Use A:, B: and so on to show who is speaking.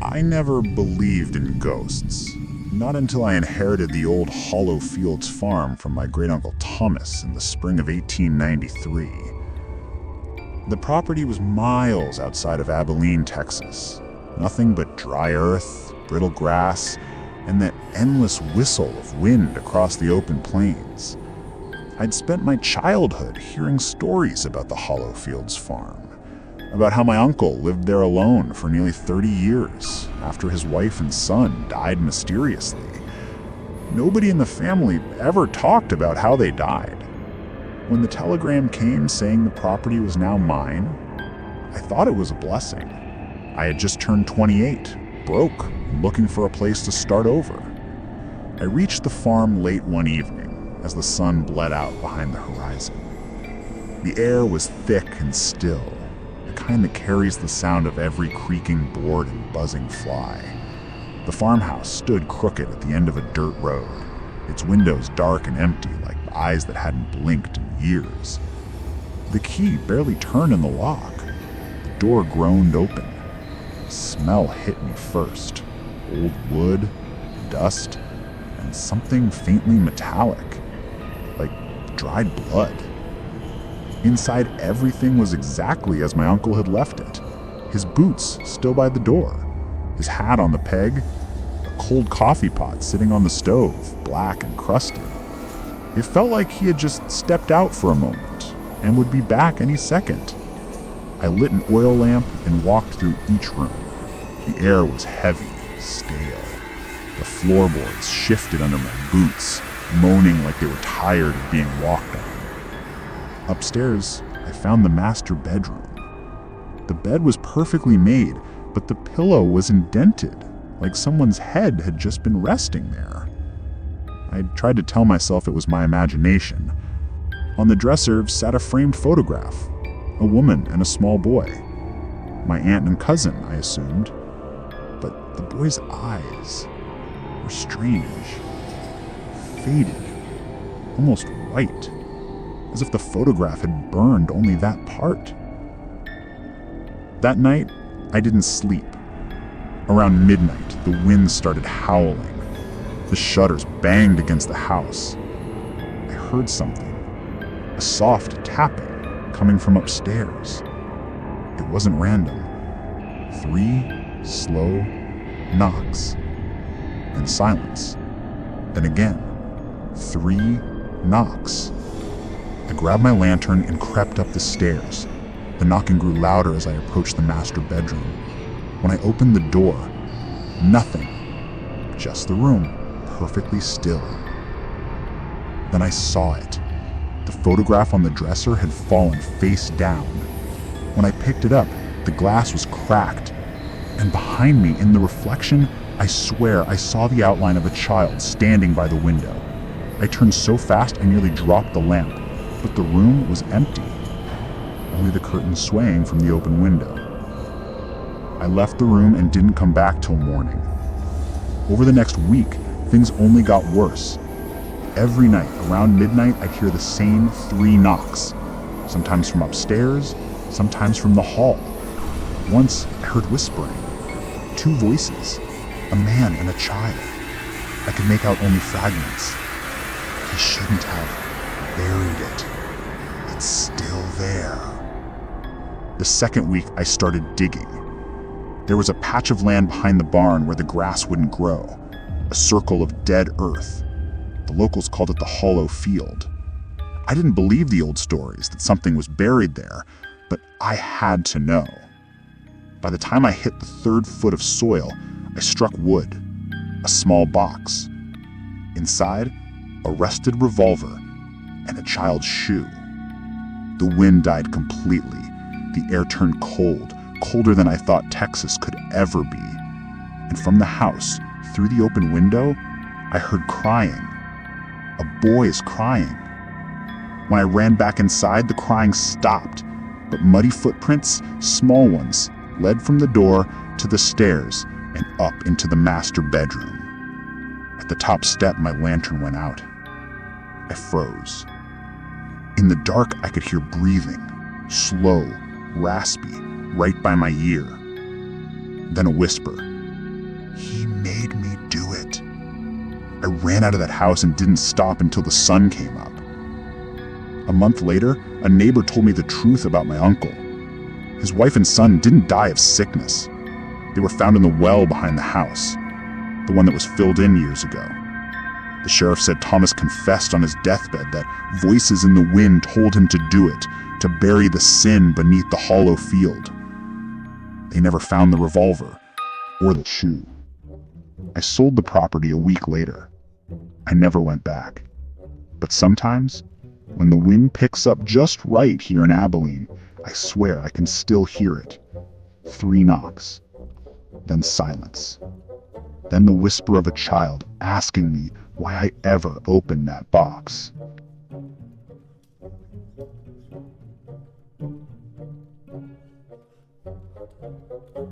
A: I never believed in ghosts. Not until I inherited the old Hollow Fields farm from my great-uncle Thomas in the spring of 1893. The property was miles outside of Abilene, Texas. Nothing but dry earth, brittle grass, and that endless whistle of wind across the open plains. I'd spent my childhood hearing stories about the Hollow Fields farm, about how my uncle lived there alone for nearly 30 years after his wife and son died mysteriously. Nobody in the family ever talked about how they died. When the telegram came saying the property was now mine, I thought it was a blessing. I had just turned 28, broke, and looking for a place to start over. I reached the farm late one evening as the sun bled out behind the horizon. The air was thick and still, the kind that carries the sound of every creaking board and buzzing fly. The farmhouse stood crooked at the end of a dirt road, its windows dark and empty like eyes that hadn't blinked in years. The key barely turned in the lock. The door groaned open. The smell hit me first. Old wood, dust, and something faintly metallic, like dried blood. Inside, everything was exactly as my uncle had left it. His boots still by the door, his hat on the peg, a cold coffee pot sitting on the stove, black and crusty. It felt like he had just stepped out for a moment and would be back any second. I lit an oil lamp and walked through each room. The air was heavy, stale. The floorboards shifted under my boots, moaning like they were tired of being walked on. Upstairs, I found the master bedroom. The bed was perfectly made, but the pillow was indented, like someone's head had just been resting there. I tried to tell myself it was my imagination. On the dresser sat a framed photograph, a woman and a small boy. My aunt and cousin, I assumed. But the boy's eyes were strange, faded, almost white, as if the photograph had burned only that part. That night, I didn't sleep. Around midnight, the wind started howling. The shutters banged against the house. I heard something, a soft tapping coming from upstairs. It wasn't random. 3 slow knocks, and silence. Then again, 3 knocks. I grabbed my lantern and crept up the stairs. The knocking grew louder as I approached the master bedroom. When I opened the door, nothing, just the room, perfectly still. Then I saw it. The photograph on the dresser had fallen face down. When I picked it up, the glass was cracked, and behind me in the reflection, I swear I saw the outline of a child standing by the window. I turned so fast I nearly dropped the lamp, but the room was empty, only the curtains swaying from the open window. I left the room and didn't come back till morning. Over the next week, things only got worse. Every night, around midnight, I'd hear the same 3 knocks, sometimes from upstairs, sometimes from the hall. Once, I heard whispering. 2 voices, a man and a child. I could make out only fragments. He shouldn't have buried it. It's still there. The second week, I started digging. There was a patch of land behind the barn where the grass wouldn't grow, a circle of dead earth. The locals called it the Hollow Field. I didn't believe the old stories that something was buried there, but I had to know. By the time I hit the 3rd foot of soil, I struck wood, a small box. Inside, a rusted revolver and a child's shoe. The wind died completely. The air turned cold, colder than I thought Texas could ever be. And from the house, through the open window, I heard crying. A boy's crying. When I ran back inside, the crying stopped, but muddy footprints, small ones, led from the door to the stairs and up into the master bedroom. At the top step, my lantern went out. I froze. In the dark, I could hear breathing, slow, raspy, right by my ear. Then a whisper, I ran out of that house and didn't stop until the sun came up. A month later, a neighbor told me the truth about my uncle. His wife and son didn't die of sickness. They were found in the well behind the house, the one that was filled in years ago. The sheriff said Thomas confessed on his deathbed that voices in the wind told him to do it, to bury the sin beneath the hollow field. They never found the revolver or the shoe. I sold the property a week later. I never went back. But sometimes, when the wind picks up just right here in Abilene, I swear I can still hear it. 3 knocks, then silence, then the whisper of a child asking me why I ever opened that box.